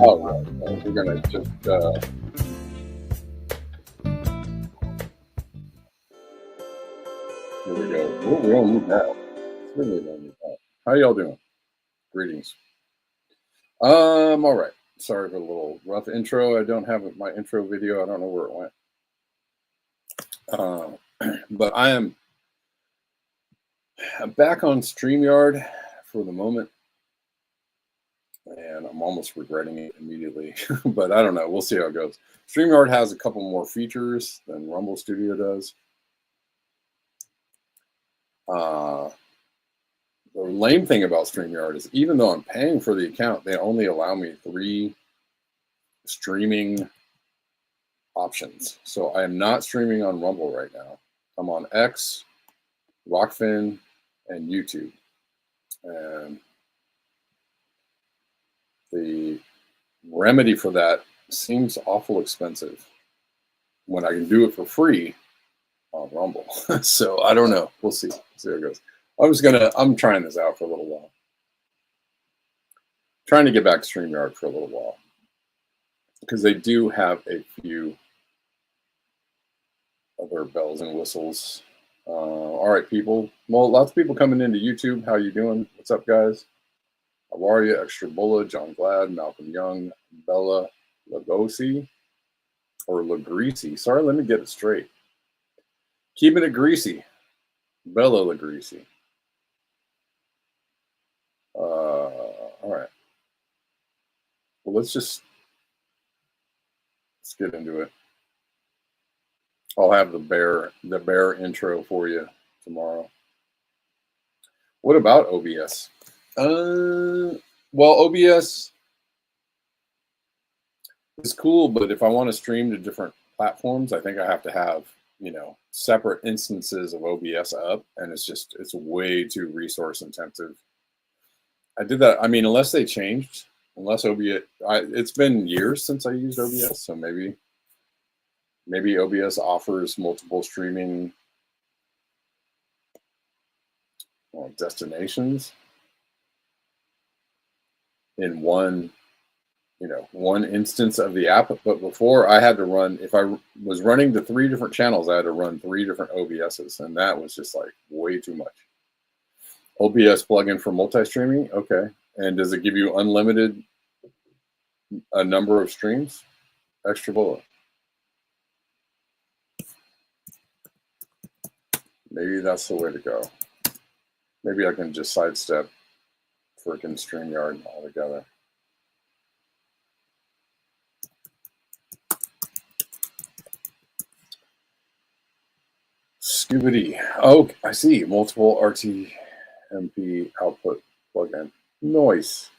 Oh, right. We're gonna just here we go. We don't need that. Really don't need that. How y'all doing? Greetings. All right. Sorry for a little rough intro. I don't have my intro video. I don't know where it went. But I'm back on StreamYard for the moment, and I'm almost regretting it immediately. But I don't know. We'll see how it goes. StreamYard has a couple more features than Rumble Studio does. The lame thing about StreamYard is even though I'm paying for the account, they only allow me 3 streaming options. So I am not streaming on Rumble right now. I'm on X, Rockfin, and YouTube. And the remedy for that seems awful expensive when I can do it for free on Rumble. So I don't know. We'll see. See how it goes. I'm trying this out for a little while. Trying to get back to StreamYard for a little while, because they do have a few other bells and whistles. All right, people. Well, lots of people coming into YouTube. How you doing? What's up, guys? How are you? Extra Bulla, John Glad, Malcolm Young, Bella Lugosi, or Lagreasy. Sorry, let me get it straight. Keeping it greasy. Bella Lagreasy. All right. Well, let's get into it. I'll have the bear intro for you tomorrow. What about OBS? Well, OBS is cool, but if I want to stream to different platforms, I think I have to have, separate instances of OBS up, and it's way too resource intensive. I did that. I mean, unless they changed, OBS, it's been years since I used OBS, so maybe OBS offers multiple streaming destinations in one instance of the app. But before, I had to run, if I was running to 3 different channels, I had to run 3 different OBSs, and that was just like way too much. OBS plugin for multi-streaming, okay. And does it give you unlimited a number of streams? Extra bullet. Maybe that's the way to go. Maybe I can just sidestep freaking StreamYard altogether. Scooby. Oh, I see. Multiple RTMP output plugin. Noise.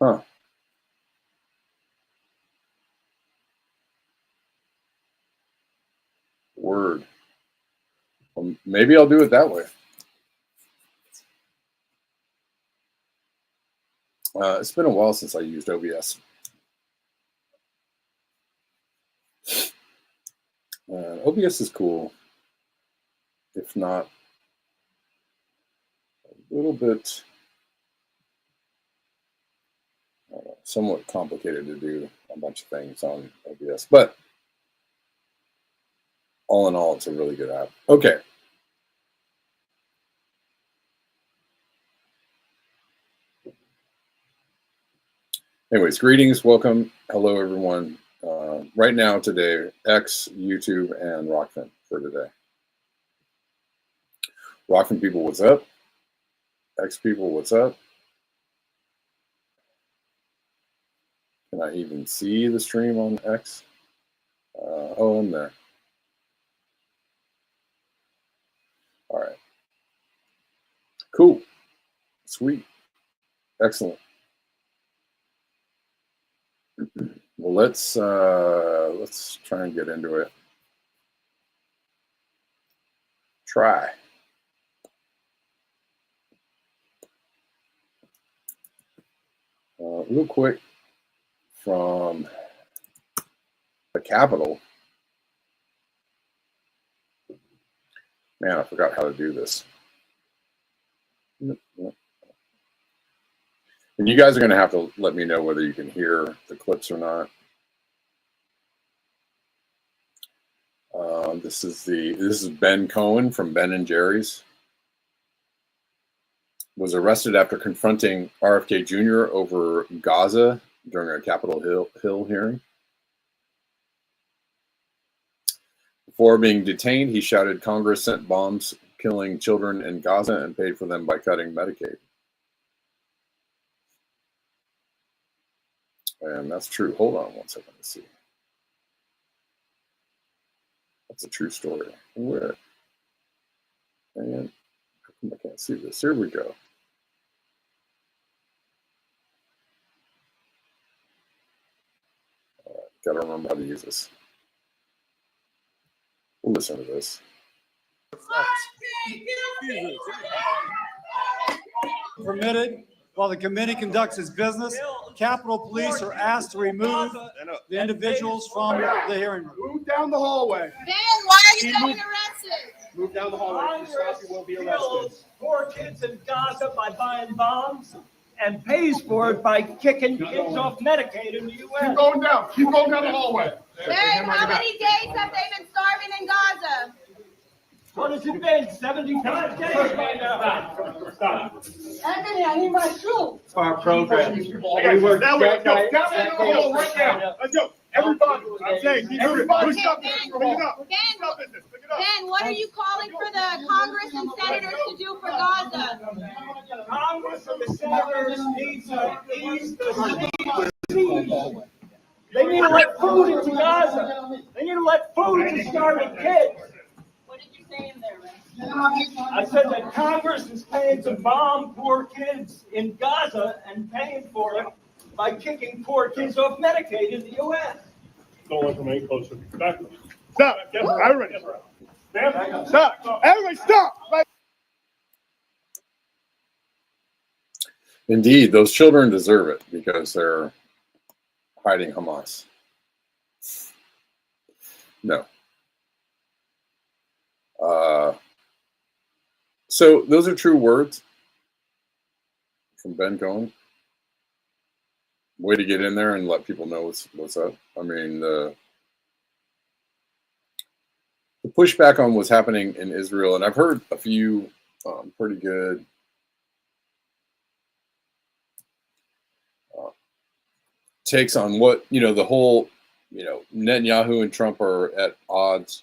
Huh. Word. Well, maybe I'll do it that way. It's been a while since I used OBS. OBS is cool, if not a little bit somewhat complicated to do a bunch of things on OBS, but all in all, it's a really good app. Okay. Anyways, greetings, welcome, hello everyone. Right now today, X, YouTube, and Rockfin for today. Rockfin people, what's up? X people, what's up? Can I even see the stream on X? Oh, I'm there. All right. Cool. Sweet. Excellent. Well, let's try and get into it. Try. Real quick from the Capitol. Man, I forgot how to do this. And you guys are going to have to let me know whether you can hear the clips or not. This is Ben Cohen from Ben and Jerry's. Was arrested after confronting RFK Jr. over Gaza during a Capitol Hill hearing. Before being detained, he shouted Congress sent bombs killing children in Gaza and paid for them by cutting Medicaid. And that's true. Hold on one second to see. That's a true story. Where? And I can't see this. Here we go. Gotta remember how to use this. We'll listen to this. Permitted while the committee conducts its business. Capitol Police are asked to remove the individuals from the hearing room. Move down the hallway. Ben, why are you getting arrested? Move down the hallway. If you stop, you won't be arrested. Kills poor kids in Gaza by buying bombs and pays for it by kicking kids off Medicaid in the U.S. Keep going down. Keep going down the hallway. Ben, how many days have they been starving in Gaza? What has it been? 75 days by now. Stop. Anthony, I need my shoe. Our program. Now we're down in the hole right now. Let's go. Everybody, I'm saying, everybody, Ben, stop business. Pick it up. Stop business. Pick it up. Ben, what are you calling for the Congress and senators to do for Gaza? Congress and the senators need to ease the siege. They need to let food into Gaza. They need to let food into starving kids. What did you say in there, Ray? I said that Congress is paying to bomb poor kids in Gaza and paying for it by kicking poor kids off Medicaid in the U.S. Don't let them any closer. Back. Stop. Everybody. Stop. Everybody stop. Indeed, those children deserve it because they're hiding Hamas. No. So those are true words from Ben Cohen. Way to get in there and let people know what's up. I mean, the pushback on what's happening in Israel, and I've heard a few pretty good takes on what, the whole, Netanyahu and Trump are at odds.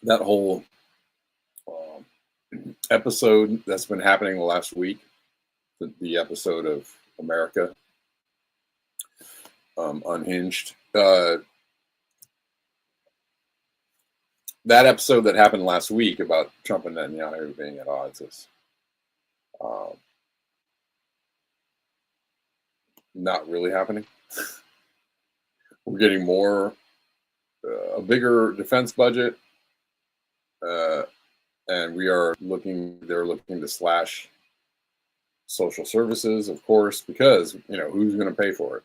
That whole episode that's been happening the last week, the episode of America Unhinged. That episode that happened last week about Trump and Netanyahu being at odds is not really happening. We're getting a bigger defense budget, and they're looking to slash social services, of course, because, who's going to pay for it?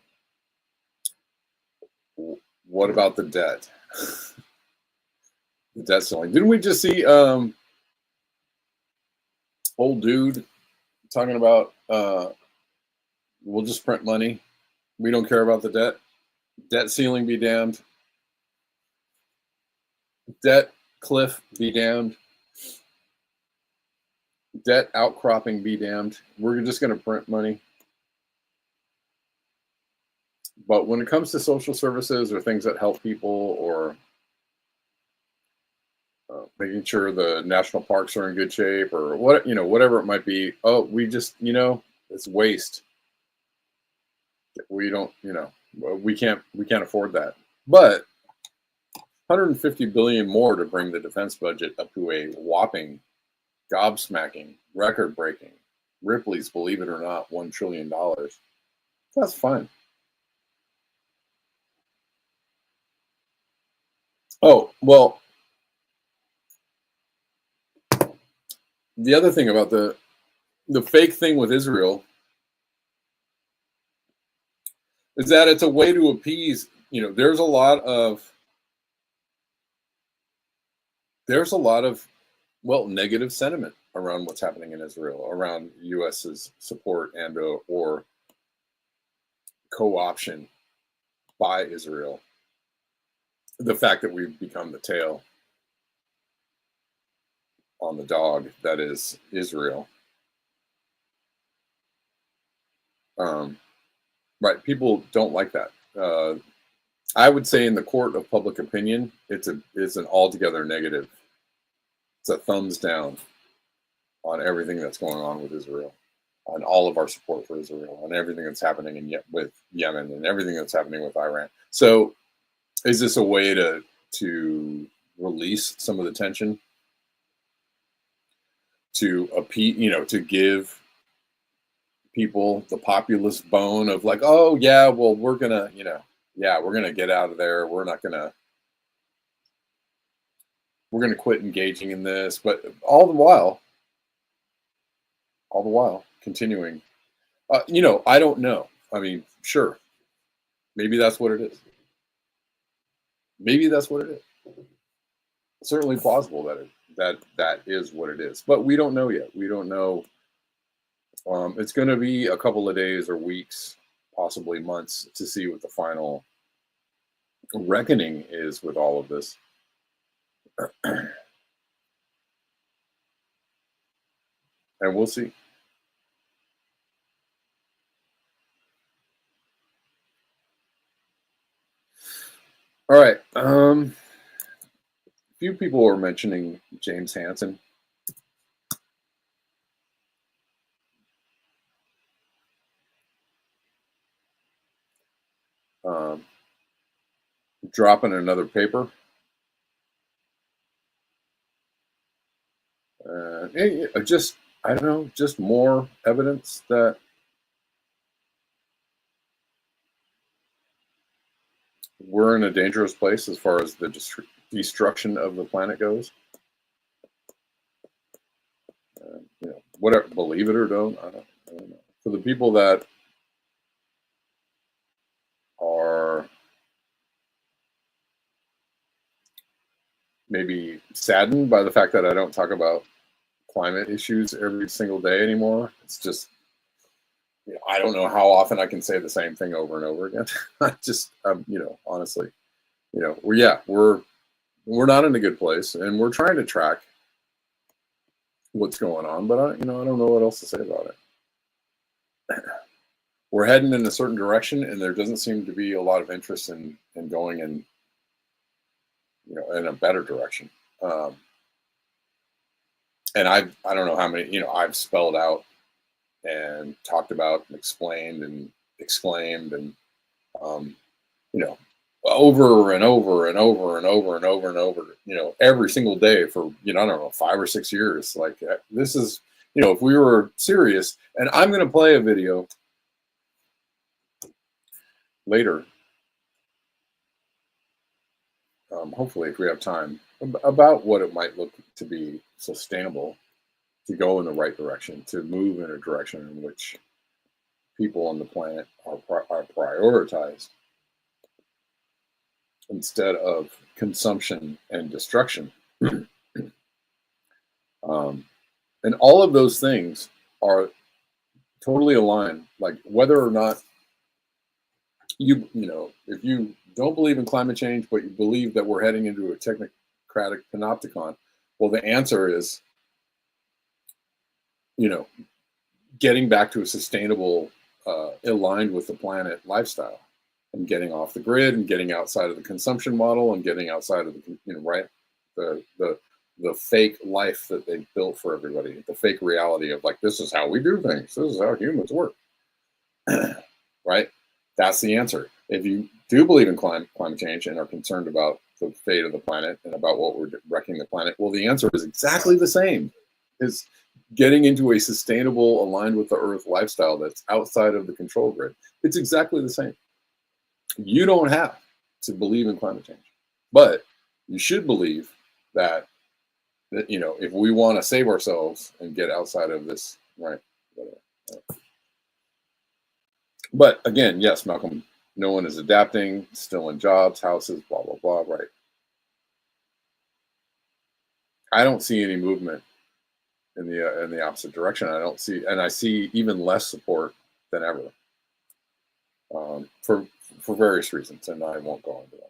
What about the debt? The debt ceiling. Didn't we just see old dude talking about we'll just print money. We don't care about the debt. Debt ceiling be damned. Debt cliff be damned. Debt outcropping be damned. We're just going to print money. But when it comes to social services or things that help people, or making sure the national parks are in good shape, or whatever it might be, we just, it's waste. We don't, we can't afford that. But 150 billion more to bring the defense budget up to a whopping, gobsmacking, record-breaking, Ripley's, believe it or not, $1 trillion. That's fine. Oh, well, the other thing about the fake thing with Israel is that it's a way to appease, there's a lot of negative sentiment around what's happening in Israel, around US's support and or co-option by Israel. The fact that we've become the tail on the dog that is Israel. Right, people don't like that. I would say in the court of public opinion, it's an altogether negative. It's a thumbs down on everything that's going on with Israel, on all of our support for Israel, and everything that's happening with Yemen, and everything that's happening with Iran. So, is this a way to release some of the tension, to to give people the populist bone of like, oh yeah, well we're gonna get out of there. We're gonna quit engaging in this, but all the while continuing. I don't know. I mean, sure, maybe that's what it is. Maybe that's what it is. It's certainly plausible that is what it is, but we don't know yet. We don't know. It's going to be a couple of days or weeks, possibly months to see what the final reckoning is with all of this. And we'll see. All right. A few people were mentioning James Hanson. Dropping another paper. Just, I don't know, just more evidence that we're in a dangerous place as far as the destruction of the planet goes. Whatever, believe it or don't, I don't know. For the people that are maybe saddened by the fact that I don't talk about climate issues every single day anymore, it's just, I don't know how often I can say the same thing over and over again. I just, honestly, we're not in a good place, and we're trying to track what's going on, but I don't know what else to say about it. We're heading in a certain direction, and there doesn't seem to be a lot of interest in going in, in a better direction. And I don't know how many, I've spelled out and talked about and explained and exclaimed and, over and over and over and over and over and over, every single day for, I don't know, 5 or 6 years. Like, this is, if we were serious, and I'm going to play a video later, hopefully if we have time, about what it might look to be sustainable, to go in the right direction, to move in a direction in which people on the planet are prioritized instead of consumption and destruction. And all of those things are totally aligned. Like, whether or not if you don't believe in climate change, but you believe that we're heading into a technocratic panopticon, well, the answer is, getting back to a sustainable, aligned with the planet lifestyle, and getting off the grid, and getting outside of the consumption model, and getting outside of the fake life that they built for everybody, the fake reality of, like, this is how we do things, this is how humans work. Right? That's the answer. If you do believe in climate change and are concerned about the fate of the planet and about what we're wrecking the planet, well, the answer is exactly the same. Is getting into a sustainable, aligned with the earth lifestyle that's outside of the control grid. It's exactly the same. You don't have to believe in climate change, but you should believe that if we want to save ourselves and get outside of this, right? But again, yes, Malcolm, no one is adapting, still in jobs, houses, blah, blah, blah, right? I don't see any movement in the opposite direction. I see even less support than ever, for various reasons, and I won't go into them.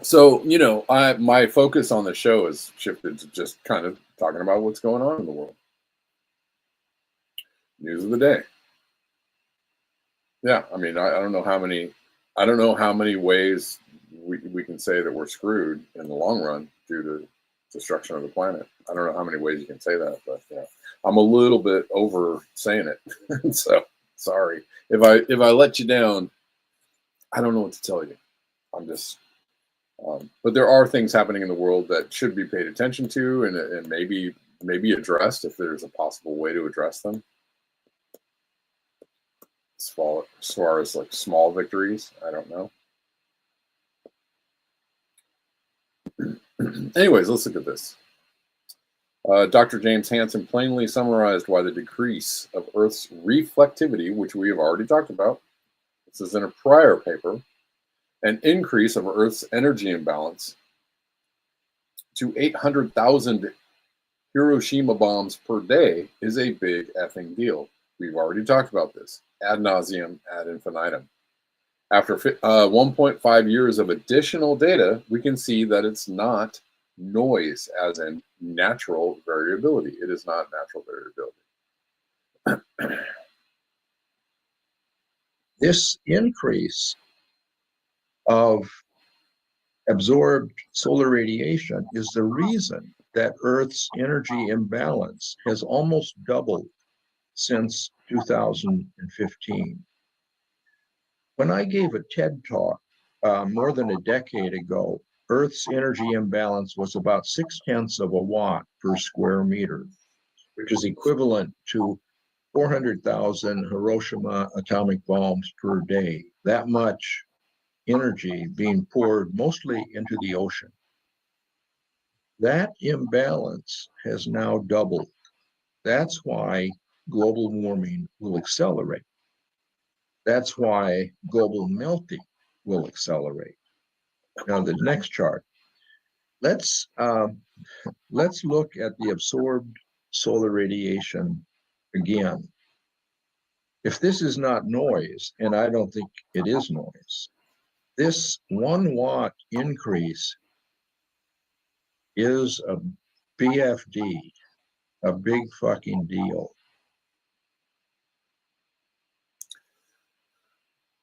So, my focus on the show has shifted to just kind of talking about what's going on in the world. News of the day. Yeah, I mean, I don't know how many ways we can say that we're screwed in the long run due to destruction of the planet. I don't know how many ways you can say that, but I'm a little bit over saying it. So sorry if I let you down. I don't know what to tell you. I'm just, but there are things happening in the world that should be paid attention to, and maybe addressed if there's a possible way to address them. As far as like small victories, I don't know. Anyways, let's look at this. Dr. James Hanson plainly summarized why the decrease of Earth's reflectivity, which we have already talked about, this is in a prior paper, an increase of Earth's energy imbalance to 800,000 Hiroshima bombs per day is a big effing deal. We've already talked about this ad nauseum, ad infinitum. After 1.5 years of additional data, we can see that it's not noise, as in natural variability. It is not natural variability. This increase of absorbed solar radiation is the reason that Earth's energy imbalance has almost doubled since 2015. When I gave a TED talk more than a decade ago, Earth's energy imbalance was about 0.6 of a watt per square meter, which is equivalent to 400,000 Hiroshima atomic bombs per day. That much energy being poured mostly into the ocean. That imbalance has now doubled. That's why global warming will accelerate. That's why global melting will accelerate. Now, the next chart. Let's look at the absorbed solar radiation again. If this is not noise, and I don't think it is noise, this 1 watt increase is a BFD, a big fucking deal.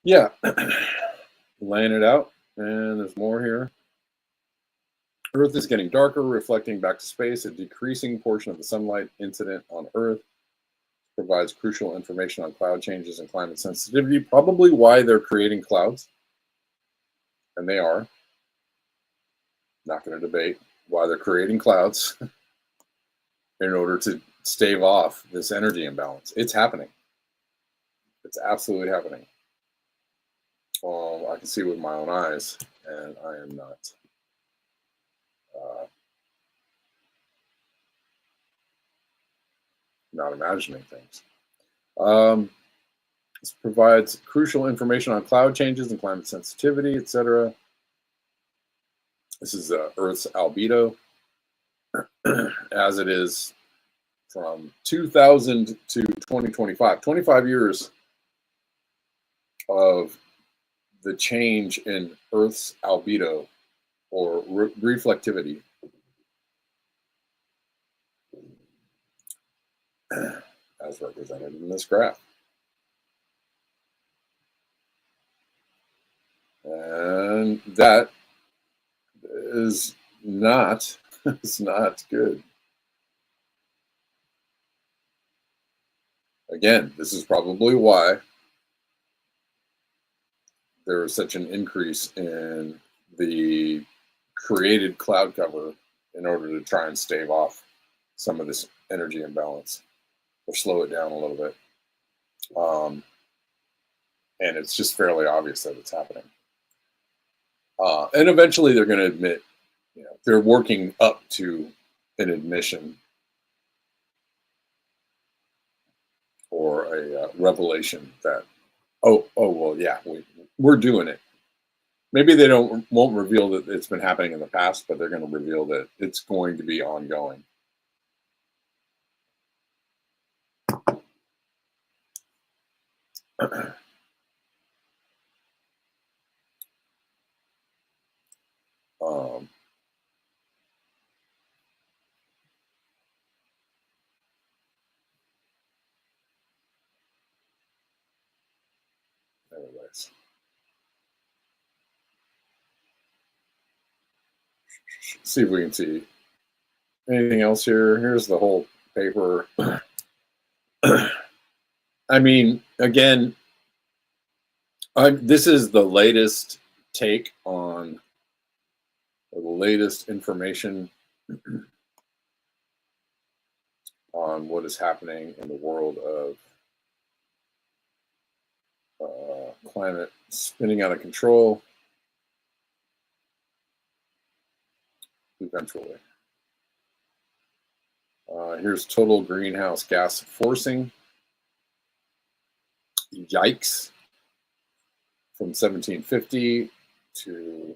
Yeah, laying it out, and there's more here. Earth is getting darker, reflecting back to space. A decreasing portion of the sunlight incident on Earth provides crucial information on cloud changes and climate sensitivity, probably why they're creating clouds. And they are. Not going to debate why they're creating clouds in order to stave off this energy imbalance. It's happening. It's absolutely happening. I can see with my own eyes, and I am not imagining things. This provides crucial information on cloud changes and climate sensitivity, etc. This is Earth's albedo, as it is from 2000 to 2025. 25 years of the change in Earth's albedo, or reflectivity, as represented in this graph. And that is not, it's not good. Again, this is probably why there is such an increase in the created cloud cover in order to try and stave off some of this energy imbalance or slow it down a little bit. And it's just fairly obvious that it's happening. And eventually they're going to admit, you know, they're working up to an admission or a revelation that, oh, well, yeah, we're doing it. Maybe they won't reveal that it's been happening in the past, but they're going to reveal that it's going to be ongoing. Anyways. See if we can see anything else here. Here's the whole paper. I mean, again, this is the latest take on the latest information on what is happening in the world of climate spinning out of control eventually. Here's total greenhouse gas forcing. Yikes. From 1750 to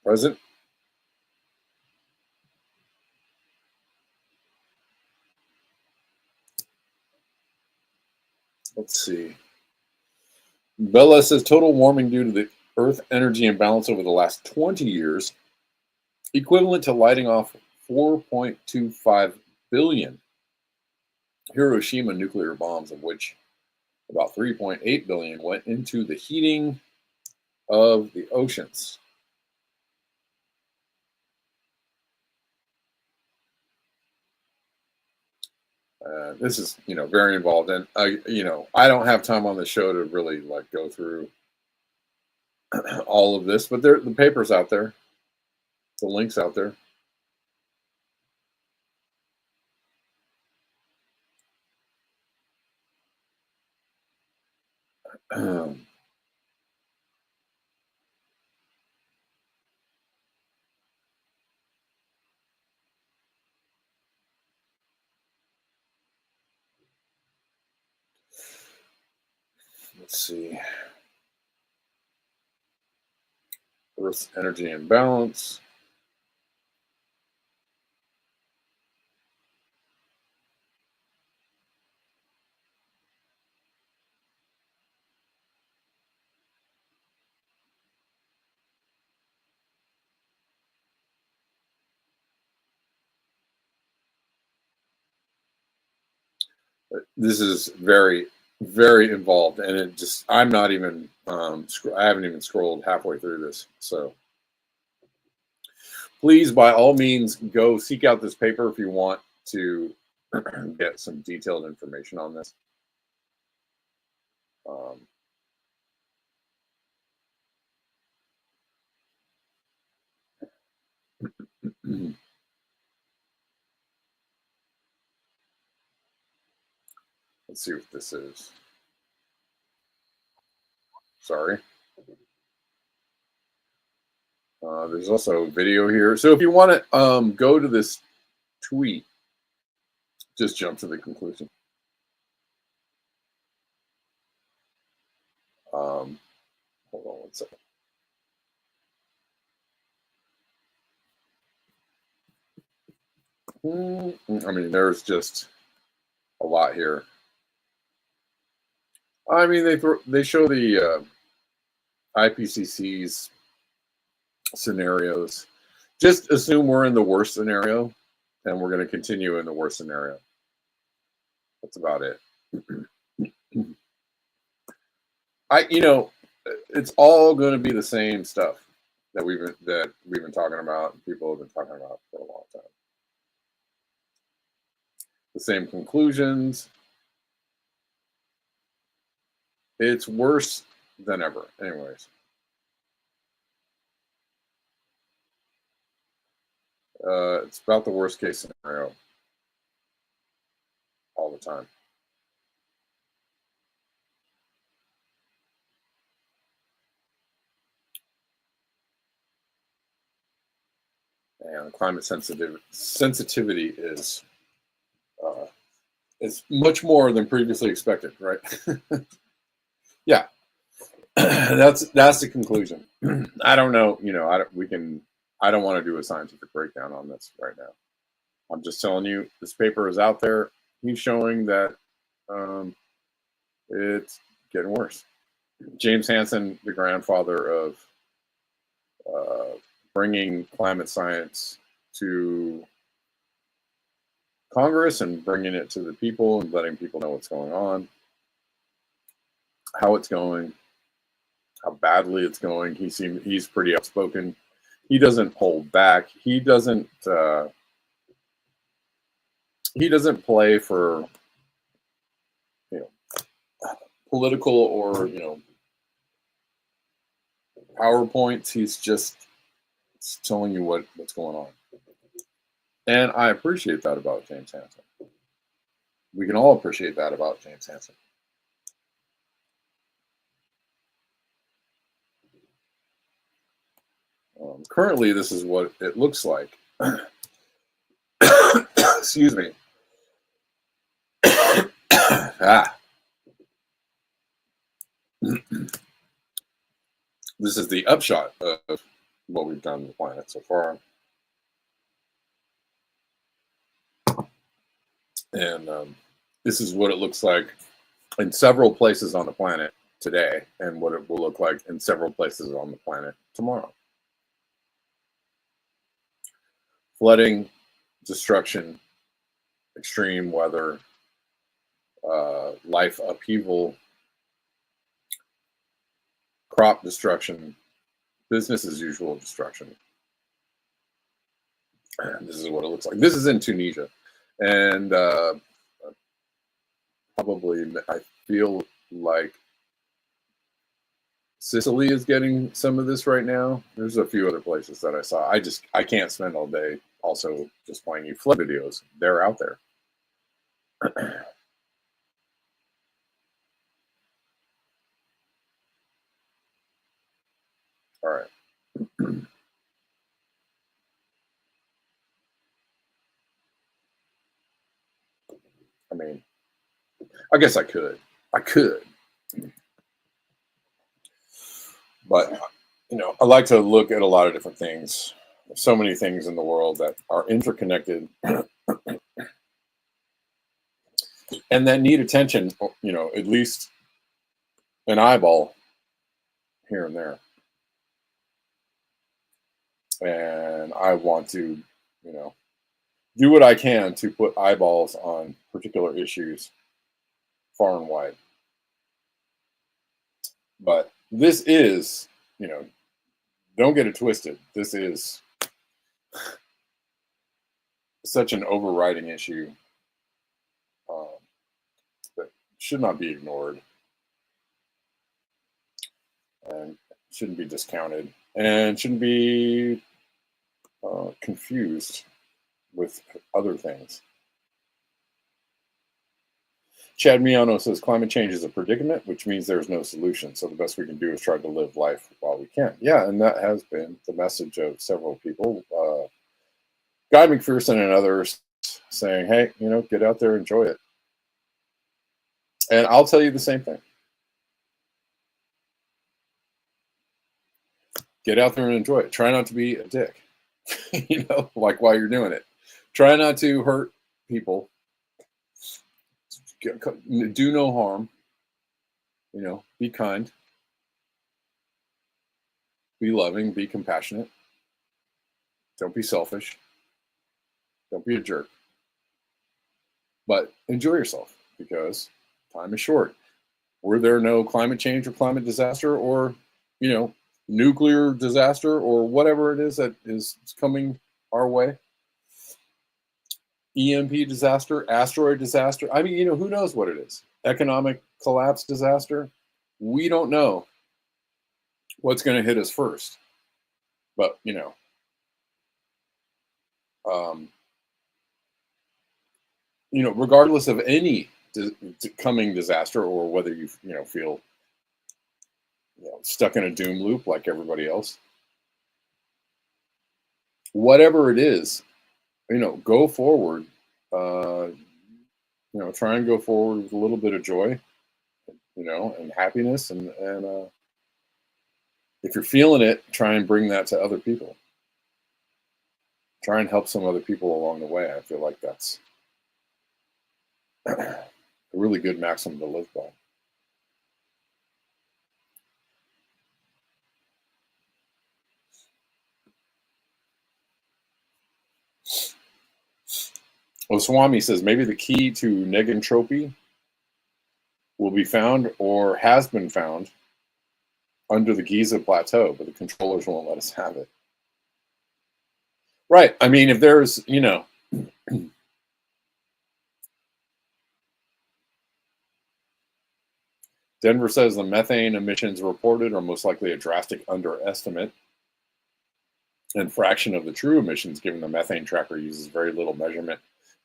present. Let's see. Bella says total warming due to the Earth energy imbalance over the last 20 years, equivalent to lighting off 4.25 billion Hiroshima nuclear bombs, of which about 3.8 billion went into the heating of the oceans. This is, very involved, and I don't have time on the show to really like go through all of this, but the paper's out there, the link's out there. Let's see. Earth's energy imbalance. This is very, very involved, and I'm not even, I haven't even scrolled halfway through this. So please, by all means, go seek out this paper if you want to get some detailed information on this. Let's see what this is. Sorry. There's also a video here. So if you want to go to this tweet, just jump to the conclusion. Hold on one second. I mean, there's just a lot here. I mean, they show the IPCC's scenarios. Just assume we're in the worst scenario, and we're going to continue in the worst scenario. That's about it. It's all going to be the same stuff that we've been talking about, and people have been talking about for a long time. The same conclusions. It's worse than ever, anyways. It's about the worst case scenario all the time. And climate sensitivity is much more than previously expected, right? Yeah, that's the conclusion. I don't know, I don't want to do a scientific breakdown on this right now. I'm just telling you, this paper is out there. He's showing that it's getting worse. James Hanson, the grandfather of bringing climate science to Congress and bringing it to the people and letting people know what's going on, how it's going, how badly it's going. He's pretty outspoken. He doesn't hold back. He doesn't play for political or PowerPoints. He's just telling you what's going on. And I appreciate that about James Hanson. We can all appreciate that about James Hanson. Currently, this is what it looks like. Excuse me. This is the upshot of what we've done to the planet so far. And this is what it looks like in several places on the planet today and what it will look like in several places on the planet tomorrow. Flooding, destruction, extreme weather, life upheaval, crop destruction, business as usual destruction. And this is what it looks like. This is in Tunisia. And probably, I feel like Sicily is getting some of this right now. There's a few other places that I saw. I can't spend all day also just playing you flood videos. They're out there. All right. I mean, I guess I could. But, you know, I like to look at a lot of different things. There's so many things in the world that are interconnected and that need attention, you know, at least an eyeball here and there. And I want to, you know, do what I can to put eyeballs on particular issues far and wide. But this is, you know, don't get it twisted. This is such an overriding issue that should not be ignored and shouldn't be discounted and shouldn't be confused with other things. Chad Miano says climate change is a predicament, which means there's no solution. So the best we can do is try to live life while we can. Yeah, and that has been the message of several people. Guy McPherson and others saying, hey, you know, get out there, enjoy it. And I'll tell you the same thing. Get out there and enjoy it. Try not to be a dick, you know, like while you're doing it. Try not to hurt people. Do no harm. You know, be kind. Be loving. Be compassionate. Don't be selfish. Don't be a jerk. But enjoy yourself because time is short. Were there no climate change or climate disaster or, you know, nuclear disaster or whatever it is that is coming our way, EMP disaster, asteroid disaster, I mean, you know, who knows what it is? Economic collapse disaster. We don't know what's going to hit us first. But, you know, regardless of any coming disaster or whether you feel stuck in a doom loop like everybody else, whatever it is, go forward. Try and go forward with a little bit of joy, and happiness, and if you're feeling it, try and bring that to other people. Try and help some other people along the way. I feel like that's a really good maxim to live by. Oswami says maybe the key to negentropy will be found or has been found under the Giza Plateau, but the controllers won't let us have it. Right. I mean, if there's, Denver says the methane emissions reported are most likely a drastic underestimate and fraction of the true emissions, given the methane tracker uses very little measurement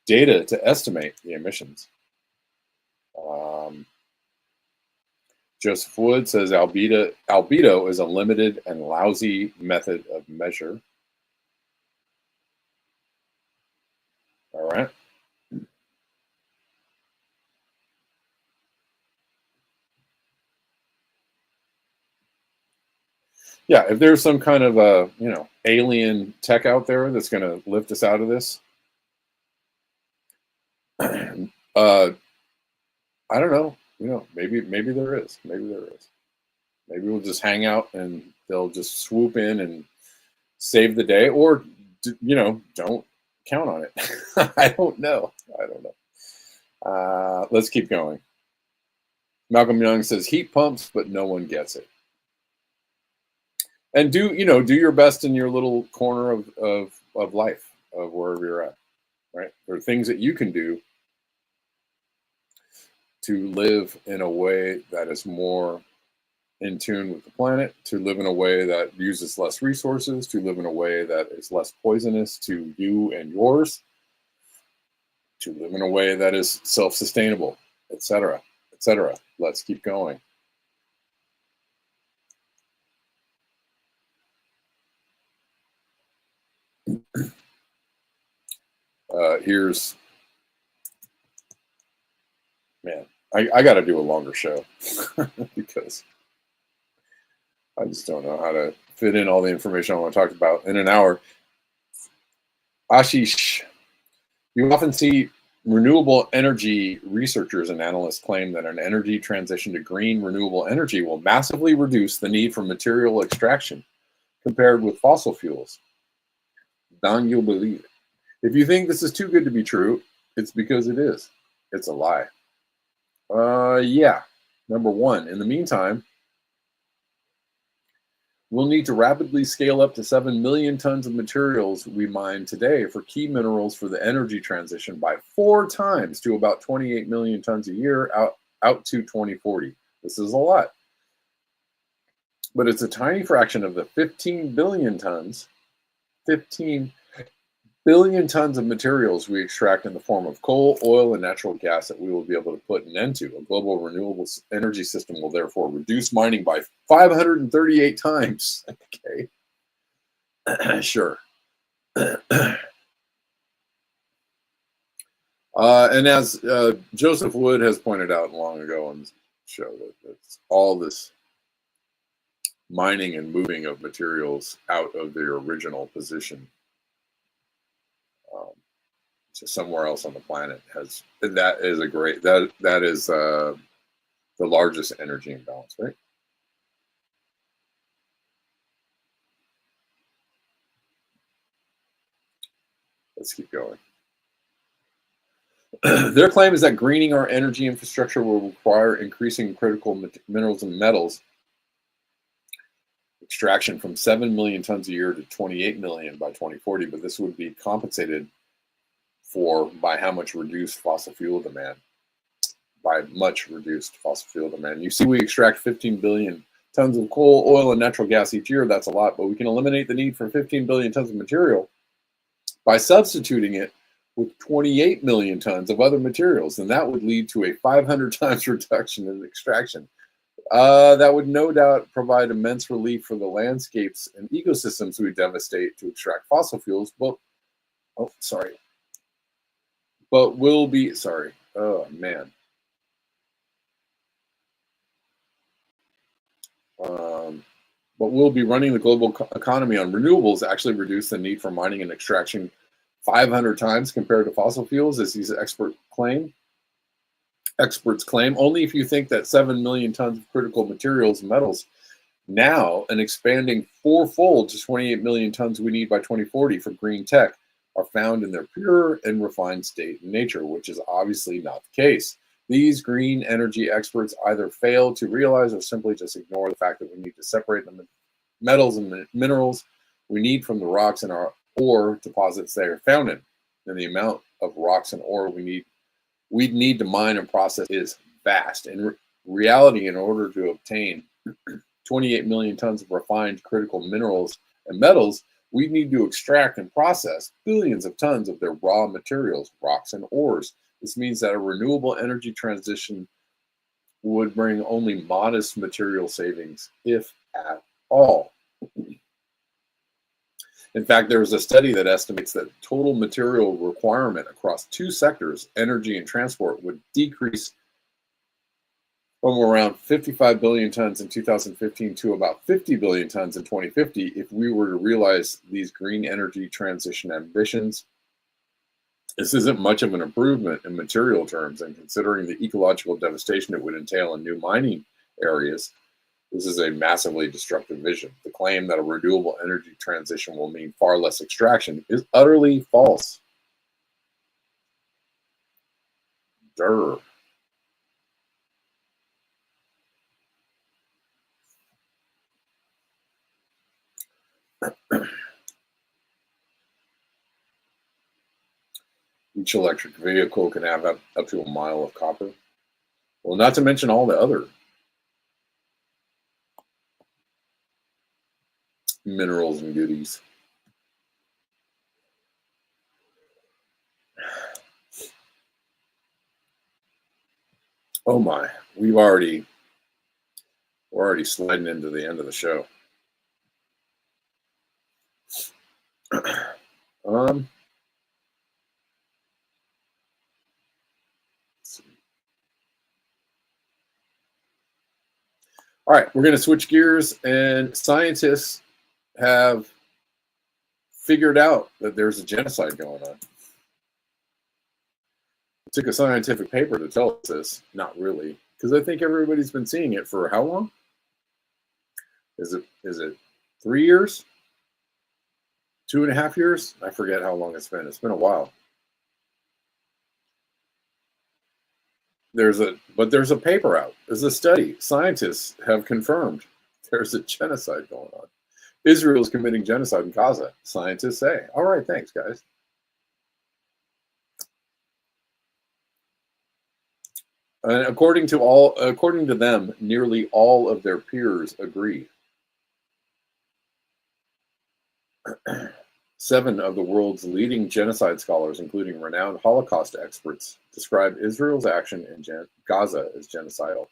data to estimate the emissions. Joseph Wood says albedo is a limited and lousy method of measure. All right. Yeah, if there's some kind of a, alien tech out there that's going to lift us out of this, I don't know. maybe there is. Maybe there is. Maybe we'll just hang out and they'll just swoop in and save the day, or don't count on it. I don't know. Let's keep going. Malcolm Young says heat pumps, but no one gets it. And do your best in your little corner of life, of wherever you're at, right? There are things that you can do to live in a way that is more in tune with the planet, to live in a way that uses less resources, to live in a way that is less poisonous to you and yours, to live in a way that is self-sustainable, etc., etc. Let's keep going. Here's, man, I got to do a longer show because I just don't know how to fit in all the information I want to talk about in an hour. Ashish, you often see renewable energy researchers and analysts claim that an energy transition to green renewable energy will massively reduce the need for material extraction compared with fossil fuels. Don, you'll believe it. If you think this is too good to be true, it's because it is. It's a lie. Yeah. Number one, in the meantime, we'll need to rapidly scale up to 7 million tons of materials we mine today for key minerals for the energy transition by 4 times to about 28 million tons a year out to 2040. This is a lot. But it's a tiny fraction of the 15 billion tons of materials we extract in the form of coal, oil, and natural gas that we will be able to put an end to. A global renewable energy system will therefore reduce mining by 538 times. Okay. Sure. And as Joseph Wood has pointed out long ago on the show, that it's all this mining and moving of materials out of their original position to somewhere else on the planet is a great, that is the largest energy imbalance, right? Let's keep going. Their claim is that greening our energy infrastructure will require increasing critical minerals and metals extraction from 7 million tons a year to 28 million by 2040, but this would be compensated for by how much reduced fossil fuel demand, by much reduced fossil fuel demand. You see, we extract 15 billion tons of coal, oil, and natural gas each year. That's a lot, but we can eliminate the need for 15 billion tons of material by substituting it with 28 million tons of other materials, and that would lead to a 500 times reduction in extraction. That would no doubt provide immense relief for the landscapes and ecosystems we devastate to extract fossil fuels. But we'll be sorry. Oh man. But we'll be running the global economy on renewables actually reduce the need for mining and extraction 500 times compared to fossil fuels, as these experts claim. Only if you think that 7 million tons of critical materials and metals now and expanding fourfold to 28 million tons we need by 2040 for green tech are found in their pure and refined state in nature, which is obviously not the case. These green energy experts either fail to realize or simply just ignore the fact that we need to separate the metals and minerals we need from the rocks in our ore deposits they are found in. And the amount of rocks and ore we'd need to mine and process is vast. In reality, in order to obtain 28 million tons of refined critical minerals and metals, we need to extract and process billions of tons of their raw materials, rocks and ores. This means that a renewable energy transition would bring only modest material savings, if at all. In fact, there is a study that estimates that total material requirement across 2 sectors, energy and transport, would decrease from around 55 billion tons in 2015 to about 50 billion tons in 2050 if we were to realize these green energy transition ambitions This isn't much of an improvement in material terms, and considering the ecological devastation it would entail in new mining areas, this is a massively destructive vision. The claim that a renewable energy transition will mean far less extraction is utterly false. Durr. Each electric vehicle can have up to a mile of copper. Well, not to mention all the other minerals and goodies. Oh my, we're already sliding into the end of the show. All right, we're going to switch gears, and scientists have figured out that there's a genocide going on. It took a scientific paper to tell us this. Not really, because I think everybody's been seeing it for how long? Is it 3 years? 2.5 years? I forget how long it's been. It's been a while. There's a paper out. There's a study. Scientists have confirmed there's a genocide going on. Israel is committing genocide in Gaza. Scientists say. All right, thanks, guys. And according to them, nearly all of their peers agree. 7 of the world's leading genocide scholars, including renowned Holocaust experts, describe Israel's action in Gaza as genocidal.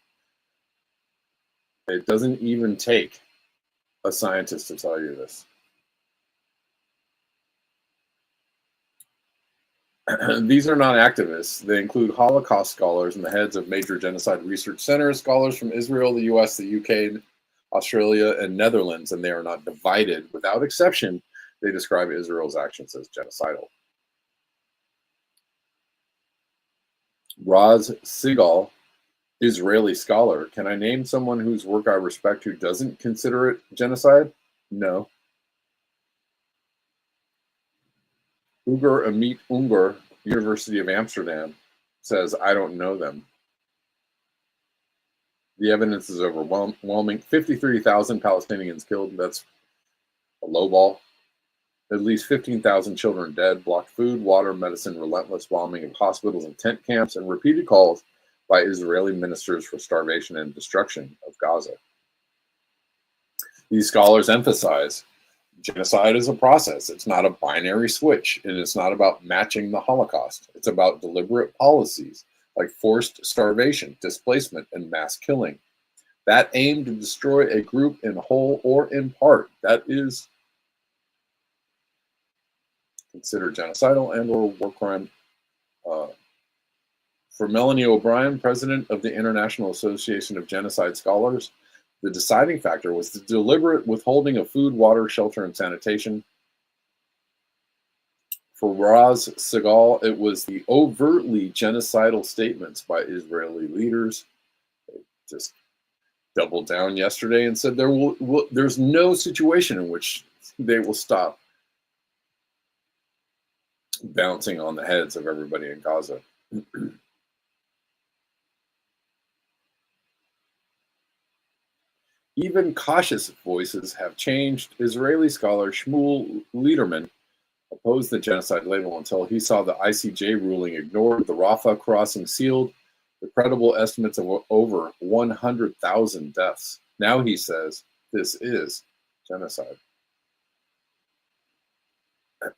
It doesn't even take a scientist to tell you this. These are not activists. They include Holocaust scholars and the heads of major genocide research centers, scholars from Israel, the US, the UK, Australia, and Netherlands, and they are not divided. Without exception, they describe Israel's actions as genocidal. Raz Sigal, Israeli scholar. Can I name someone whose work I respect who doesn't consider it genocide? No. Ugur Amit Ungur, University of Amsterdam, says, I don't know them. The evidence is overwhelming. 53,000 Palestinians killed. That's a low ball. At least 15,000 children dead, blocked food, water, medicine, relentless bombing of hospitals and tent camps, and repeated calls by Israeli ministers for starvation and destruction of Gaza. These scholars emphasize genocide is a process. It's not a binary switch, and it's not about matching the Holocaust. It's about deliberate policies like forced starvation, displacement, and mass killing that aim to destroy a group in whole or in part. That is considered genocidal and or war crime. For Melanie O'Brien, president of the International Association of Genocide Scholars, the deciding factor was the deliberate withholding of food, water, shelter, and sanitation. For Raz Sigal, it was the overtly genocidal statements by Israeli leaders. They just doubled down yesterday and said there's no situation in which they will stop bouncing on the heads of everybody in Gaza. Even cautious voices have changed. Israeli scholar Shmuel Liederman opposed the genocide label until he saw the ICJ ruling ignored, the Rafah crossing sealed, the credible estimates of over 100,000 deaths. Now he says this is genocide.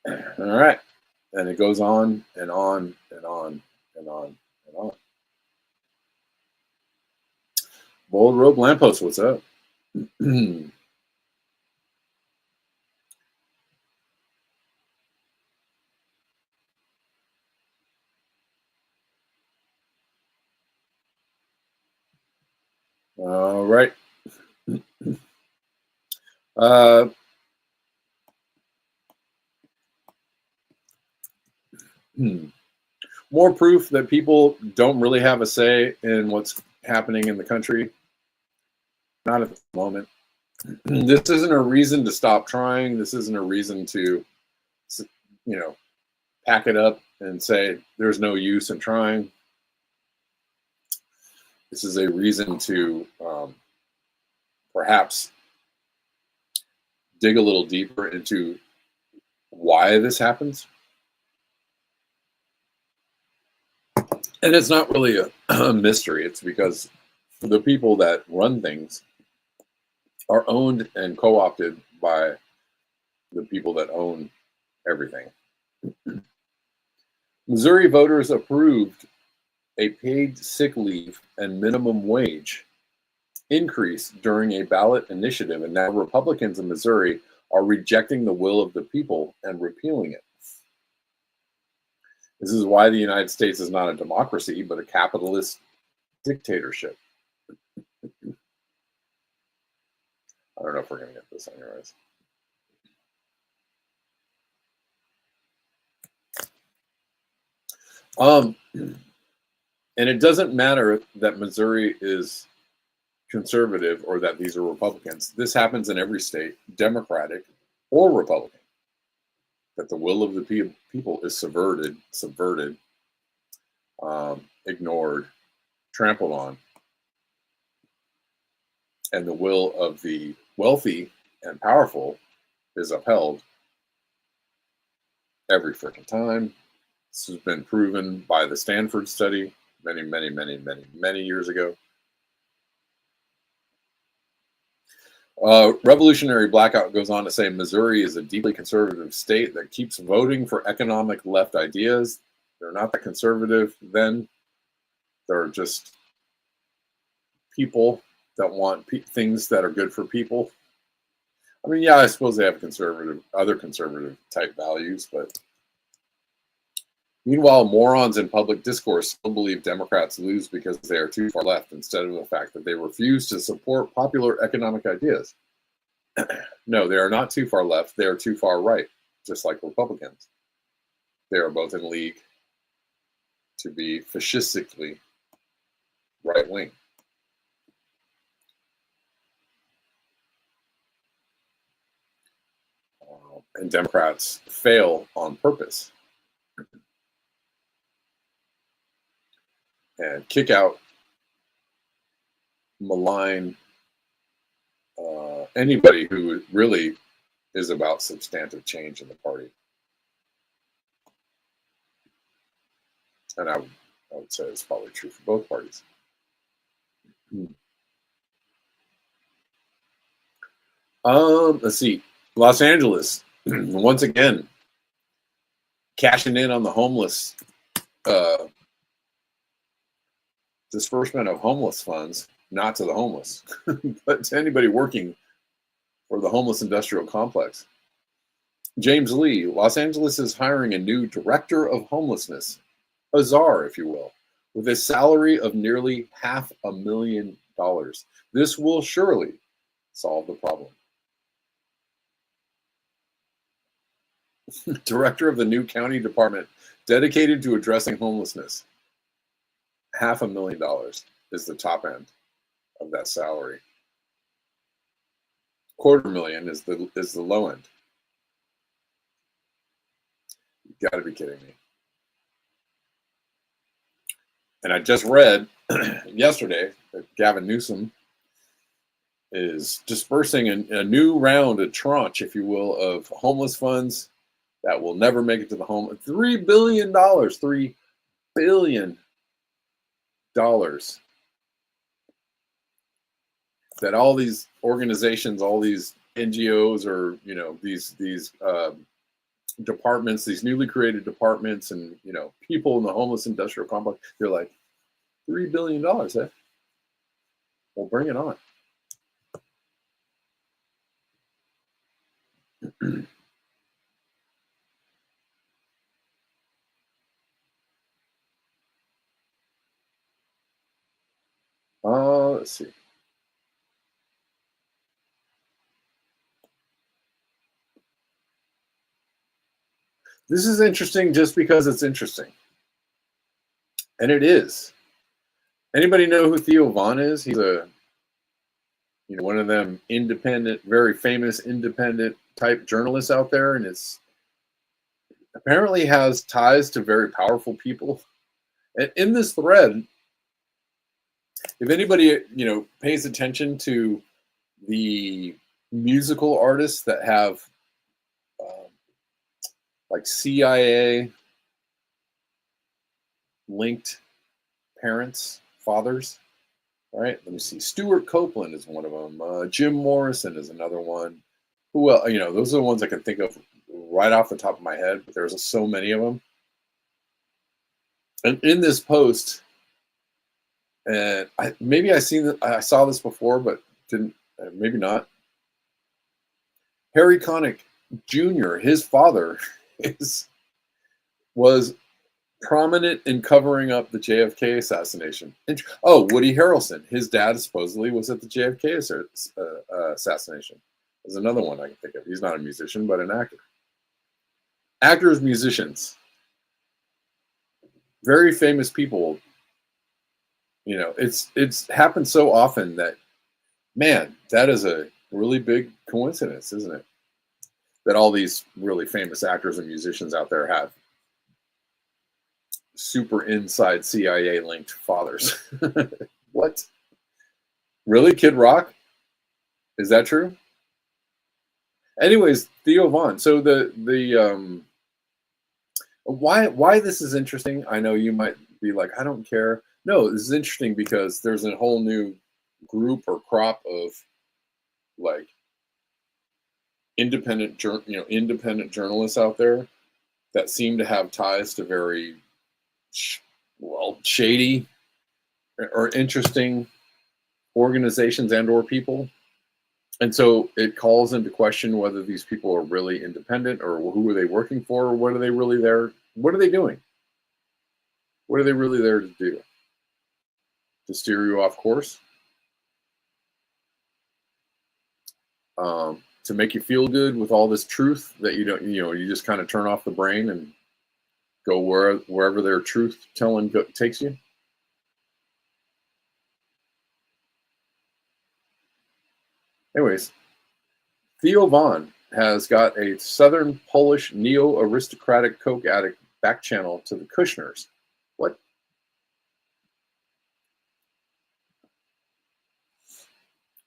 All right. And it goes on and on and on and on and on. Bold Rope Lamppost, what's up? All right. More proof that people don't really have a say in what's happening in the country? Not at the moment. This isn't a reason to stop trying. This isn't a reason to, pack it up and say there's no use in trying. This is a reason to perhaps dig a little deeper into why this happens. And it's not really a mystery. It's because the people that run things are owned and co-opted by the people that own everything. Missouri voters approved a paid sick leave and minimum wage increase during a ballot initiative, and now Republicans in Missouri are rejecting the will of the people and repealing it. This is why the United States is not a democracy, but a capitalist dictatorship. I don't know if we're going to get this anyways. And it doesn't matter that Missouri is conservative or that these are Republicans. This happens in every state, Democratic or Republican, that the will of the people is subverted, ignored, trampled on, and the will of the wealthy and powerful is upheld every freaking time. This has been proven by the Stanford study many years ago. Revolutionary Blackout goes on to say Missouri is a deeply conservative state that keeps voting for economic left ideas. They're not that conservative then. They're just people that want things that are good for people. I mean, yeah, I suppose they have other conservative type values, but meanwhile, morons in public discourse still believe Democrats lose because they are too far left instead of the fact that they refuse to support popular economic ideas. No, they are not too far left. They are too far right, just like Republicans. They are both in league to be fascistically right-wing. And Democrats fail on purpose and kick out, malign anybody who really is about substantive change in the party. And I would say it's probably true for both parties. Let's see. Los Angeles, once again, cashing in on the homeless disbursement of homeless funds, not to the homeless, but to anybody working for the homeless industrial complex. James Lee, Los Angeles is hiring a new director of homelessness, a czar, if you will, with a salary of nearly $500,000. This will surely solve the problem. Director of the new county department dedicated to addressing homelessness. $500,000 is the top end of that salary. $250,000 is the low end. You got to be kidding me. And I just read yesterday that Gavin Newsom is dispersing a new round, a tranche, if you will, of homeless funds that will never make it to the home. $3 billion, $3 billion that all these organizations, all these NGOs, or these departments, these newly created departments, and people in the homeless industrial complex, they're like, $3 billion, eh? Well, bring it on. Let's see. This is interesting just because it's interesting. And it is. Anybody know who Theo Von is? He's one of them independent, very famous independent type journalists out there, and it's apparently has ties to very powerful people. And in this thread, if anybody pays attention to the musical artists that have like CIA linked parents, fathers, right? Let me see. Stuart Copeland is one of them. Jim Morrison is another one. Who else? Those are the ones I can think of right off the top of my head, but there's so many of them. And in this post, and I saw this before, but didn't, maybe not. Harry Connick Jr., his father, was prominent in covering up the JFK assassination. Woody Harrelson, his dad supposedly was at the JFK assassination. There's another one I can think of. He's not a musician, but an actor. Actors, musicians, very famous people. It's happened so often that, man, that is a really big coincidence, isn't it? That all these really famous actors and musicians out there have super inside CIA linked fathers. What? Really? Kid Rock? Is that true? Anyways, Theo Von. So why this is interesting, I know you might be like, I don't care. No, this is interesting because there's a whole new group or crop of like independent journalists out there that seem to have ties to very shady or interesting organizations and or people. And so it calls into question whether these people are really independent or who are they working for, or what are they really there? What are they doing? What are they really there to do? To steer you off course? To make you feel good with all this truth that you just kind of turn off the brain and go wherever their truth telling takes you? Anyways, Theo Von has got a Southern Polish neo-aristocratic coke addict back channel to the Kushners. What?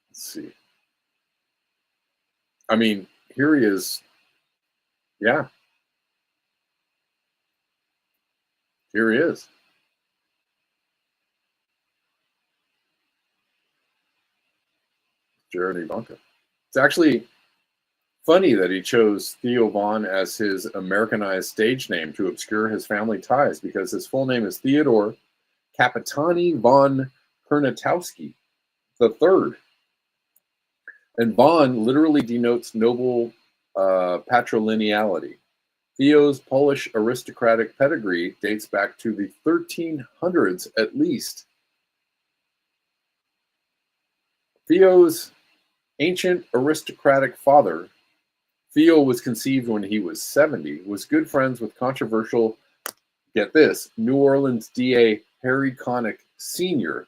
Let's see. I mean, here he is. Yeah. Here he is. Jared Ivanka. It's actually funny that he chose Theo Von as his Americanized stage name to obscure his family ties, because his full name is Theodore Kapitani von Kurnatowski III. And Von literally denotes noble patrilineality. Theo's Polish aristocratic pedigree dates back to the 1300s at least. Theo's ancient aristocratic father, Theo was conceived when he was 70, was good friends with controversial, get this, New Orleans DA Harry Connick Sr.,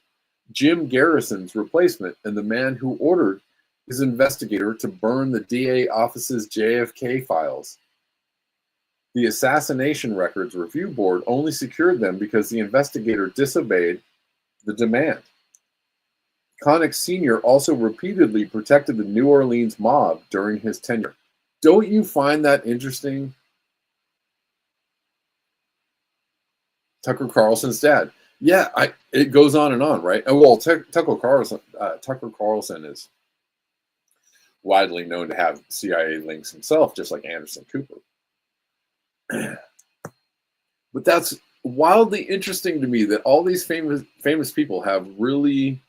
Jim Garrison's replacement, and the man who ordered his investigator to burn the DA office's JFK files. The Assassination Records Review Board only secured them because the investigator disobeyed the demand. Connick Sr. also repeatedly protected the New Orleans mob during his tenure. Don't you find that interesting? Tucker Carlson's dad. Yeah, it goes on and on, right? And well, Tucker Carlson is widely known to have CIA links himself, just like Anderson Cooper. But that's wildly interesting to me that all these famous people have really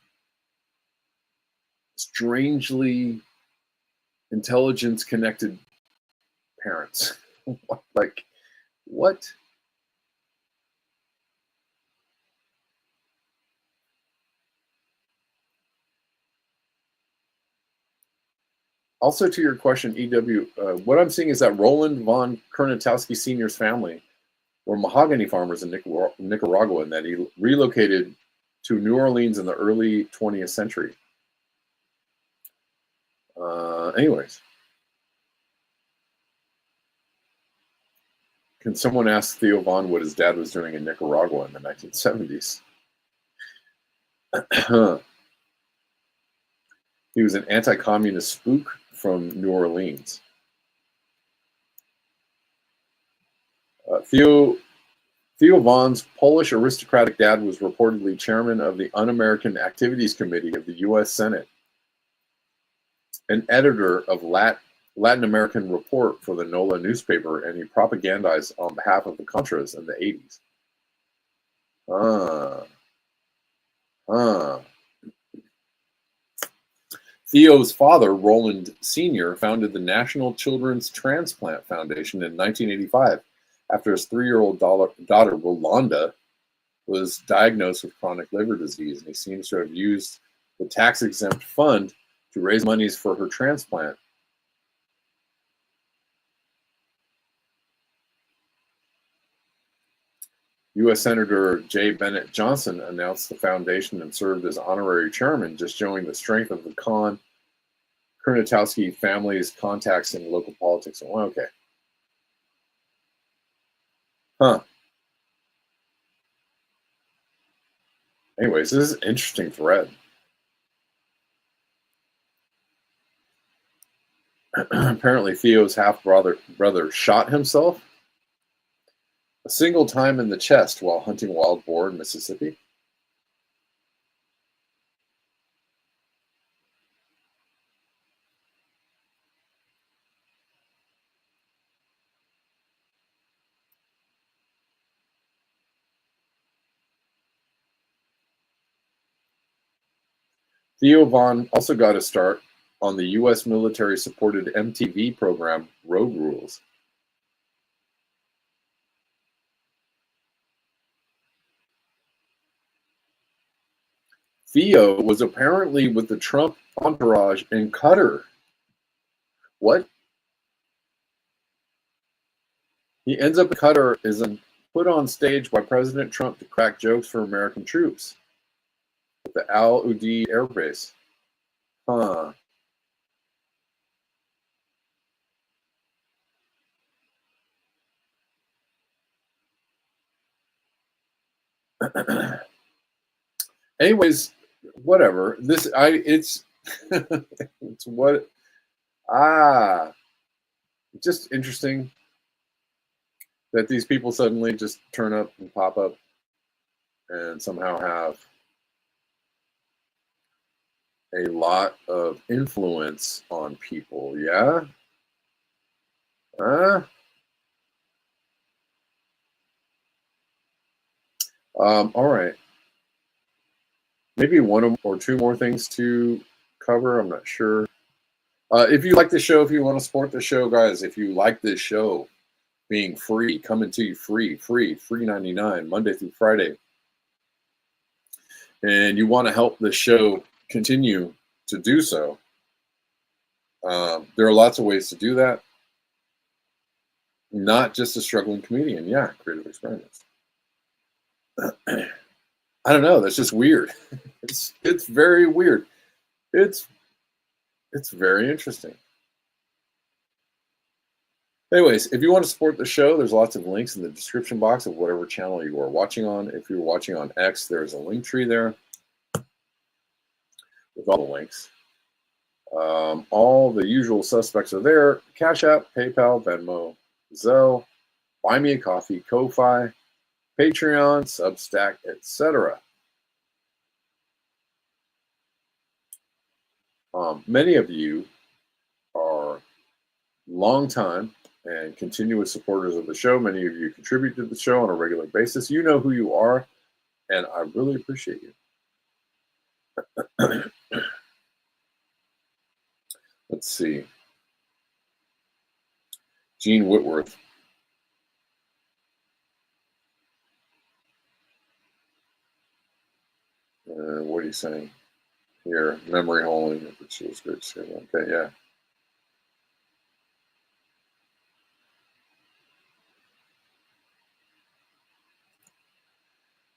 strangely intelligence connected parents. Like, what? Also, to your question, EW, what I'm seeing is that Roland von Kurnatowski Sr.'s family were mahogany farmers in Nicaragua, and that he relocated to New Orleans in the early 20th century. Anyways, can someone ask Theo Von what his dad was doing in Nicaragua in the 1970s? He was an anti-communist spook from New Orleans. Theo Von's Polish aristocratic dad was reportedly chairman of the Un-American Activities Committee of the U.S. Senate, an editor of Latin American Report for the NOLA newspaper, and he propagandized on behalf of the Contras in the 80s. Theo's father, Roland Sr., founded the National Children's Transplant Foundation in 1985 after his 3-year-old daughter, Rolanda, was diagnosed with chronic liver disease, and he seems to have used the tax-exempt fund to raise monies for her transplant. U.S. Senator J. Bennett Johnson announced the foundation and served as honorary chairman, just showing the strength of the Kurnatowski family's contacts in local politics. Oh, okay. Huh. Anyways, this is an interesting thread. Apparently, Theo's half-brother shot himself a single time in the chest while hunting wild boar in Mississippi. Theo Von also got a start on the U.S. military-supported MTV program Road Rules. Theo was apparently with the Trump entourage in Qatar. What? He ends up in Qatar, is put on stage by President Trump to crack jokes for American troops at the Al Udeid Air Base. Huh. Anyways, whatever. It's what just interesting that these people suddenly just turn up and pop up and somehow have a lot of influence on people. Yeah. All right. Maybe one or two more things to cover. I'm not sure. If you like the show, if you want to support the show, guys, if you like this show being free, coming to you free 99, Monday through Friday, and you want to help the show continue to do so, there are lots of ways to do that. Not just a struggling comedian. Yeah, creative experiments. I don't know. That's just weird. It's very weird. It's very interesting. Anyways, if you want to support the show, there's lots of links in the description box of whatever channel you are watching on. If you're watching on X, there's a link tree there with all the links. All the usual suspects are there: Cash App, PayPal, Venmo, Zelle, Buy Me a Coffee, Ko-Fi, Patreon, Substack, etc. Many of you are long-time and continuous supporters of the show. Many of you contribute to the show on a regular basis. You know who you are, and I really appreciate you. Let's see. Gene Whitworth. What are you saying? Here, memory holding. Which is good. Okay, yeah.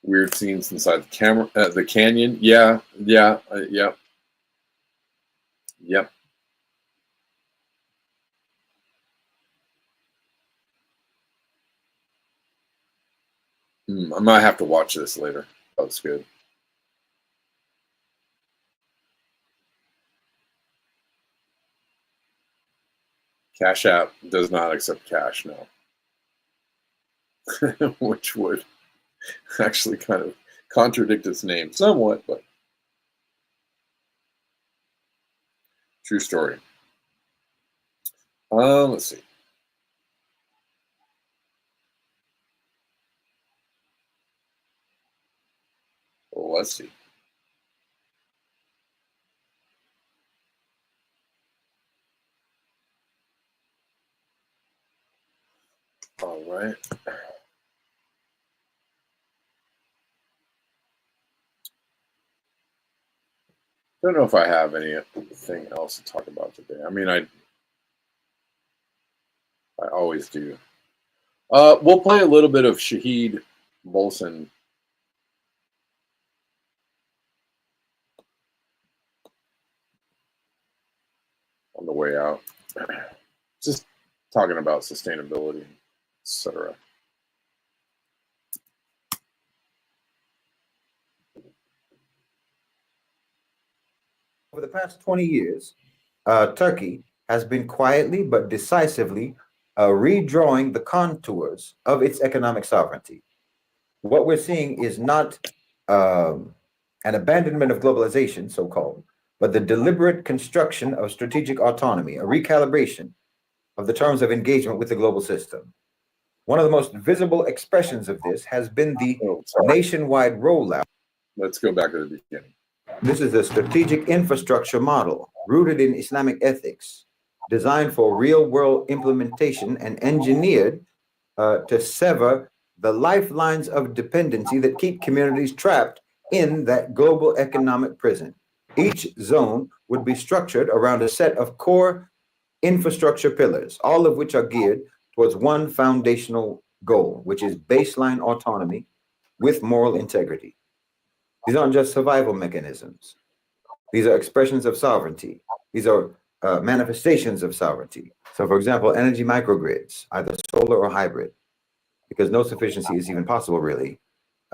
Weird scenes inside the canyon. Yeah, yeah, yep, yep. I might have to watch this later. That was good. Cash App does not accept cash now, which would actually kind of contradict its name somewhat, but true story. Let's see. Well, let's see. All right. Don't know if I have anything else to talk about today. I mean, I always do. We'll play a little bit of Shahid Bolson. On the way out. Just talking about sustainability, etc. Over the past 20 years, Turkey has been quietly but decisively redrawing the contours of its economic sovereignty. What we're seeing is not an abandonment of globalization, so-called, but the deliberate construction of strategic autonomy, a recalibration of the terms of engagement with the global system. One of the most visible expressions of this has been the nationwide rollout. Let's go back to the beginning. This is a strategic infrastructure model rooted in Islamic ethics, designed for real-world implementation and engineered to sever the lifelines of dependency that keep communities trapped in that global economic prison. Each zone would be structured around a set of core infrastructure pillars, all of which are geared towards one foundational goal, which is baseline autonomy with moral integrity. These aren't just survival mechanisms. These are expressions of sovereignty. These are manifestations of sovereignty. So, for example, energy microgrids, either solar or hybrid, because no sufficiency is even possible, really,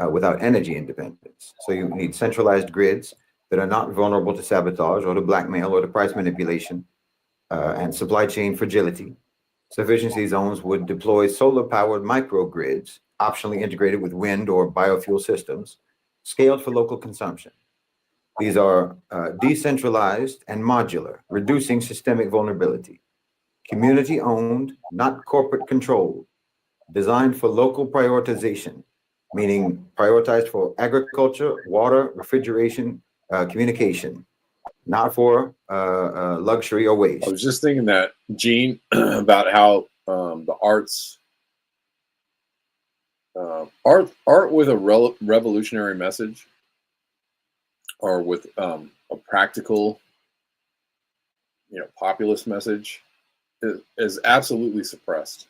without energy independence. So you need centralized grids that are not vulnerable to sabotage or to blackmail or to price manipulation and supply chain fragility. Sufficiency zones would deploy solar-powered microgrids, optionally integrated with wind or biofuel systems, scaled for local consumption. These are decentralized and modular, reducing systemic vulnerability. Community-owned, not corporate-controlled, designed for local prioritization, meaning prioritized for agriculture, water, refrigeration, communication, not for luxury or waste. I was just thinking that, Gene, about how the arts, art with a revolutionary message, or with a practical, populist message, is absolutely suppressed.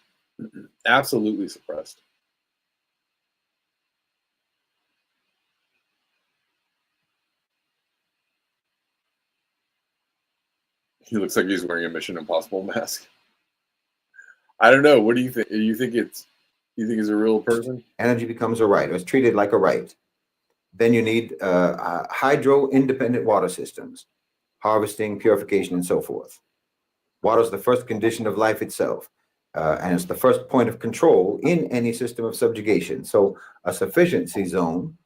Absolutely suppressed. He looks like he's wearing a Mission Impossible mask. I don't know. What do you think? Do you think he's a real person? Energy becomes a right, or it's treated like a right. Then you need hydro-independent water systems, harvesting, purification, and so forth. Water is the first condition of life itself, and it's the first point of control in any system of subjugation. So a sufficiency zone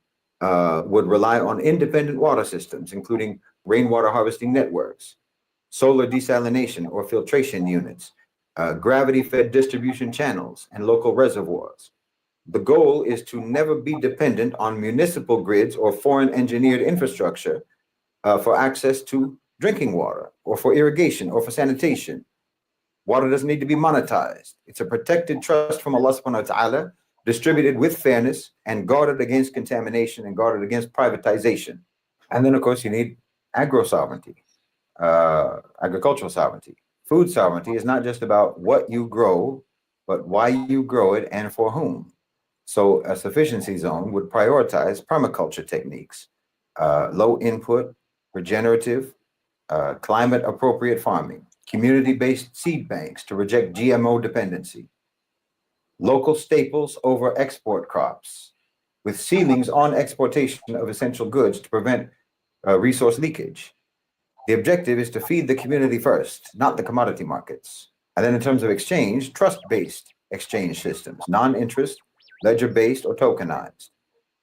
would rely on independent water systems, including rainwater harvesting networks, solar desalination or filtration units, gravity-fed distribution channels, and local reservoirs. The goal is to never be dependent on municipal grids or foreign engineered infrastructure for access to drinking water or for irrigation or for sanitation. Water doesn't need to be monetized. It's a protected trust from Allah subhanahu wa ta'ala, distributed with fairness and guarded against contamination and guarded against privatization. And then, of course, you need agro-sovereignty, agricultural sovereignty. Food sovereignty is not just about what you grow, but why you grow it and for whom. So a sufficiency zone would prioritize permaculture techniques, low input, regenerative, climate appropriate farming, community-based seed banks to reject GMO dependency, local staples over export crops, with ceilings on exportation of essential goods to prevent resource leakage. The objective is to feed the community first, not the commodity markets. And then in terms of exchange, trust-based exchange systems, non-interest, ledger-based, or tokenized.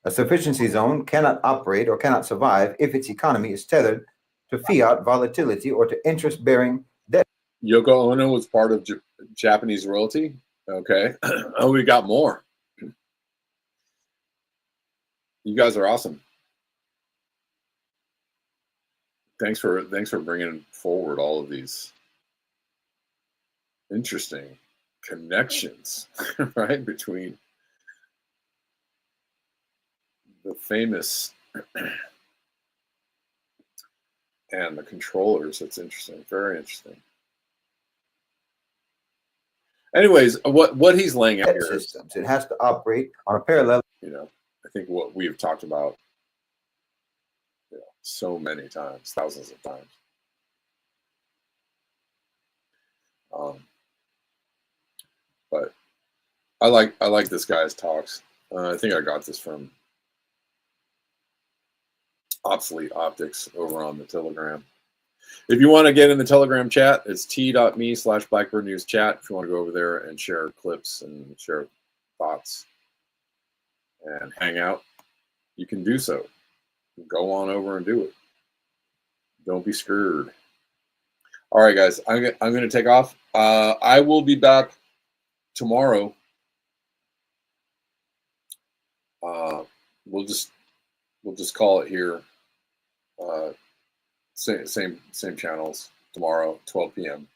A sufficiency zone cannot operate or cannot survive if its economy is tethered to fiat volatility or to interest-bearing debt. Yoko Ono was part of Japanese royalty. Okay. Oh, we got more. You guys are awesome. Thanks for bringing forward all of these interesting connections, right, between the famous and the controllers. That's interesting. Very interesting. Anyways, what he's laying out here systems. It has to operate on a parallel. You know, I think what we've talked about, you know, so many times, thousands of times. But I like this guy's talks. I think I got this from Obsolete Optics over on the Telegram. If you want to get in the Telegram chat, it's t.me/BlackbirdNewsChat. If you want to go over there and share clips and share thoughts and hang out, you can do so. Go on over and do it. Don't be scared. All right, guys, I'm going to take off. I will be back tomorrow. We'll just call it here. Same channels tomorrow, 12 p.m.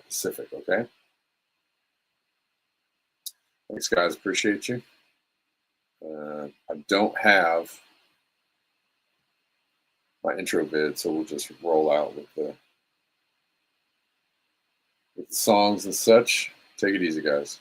Pacific. Okay. Thanks, guys. Appreciate you. I don't have my intro vid, so we'll just roll out with the songs and such. Take it easy, guys.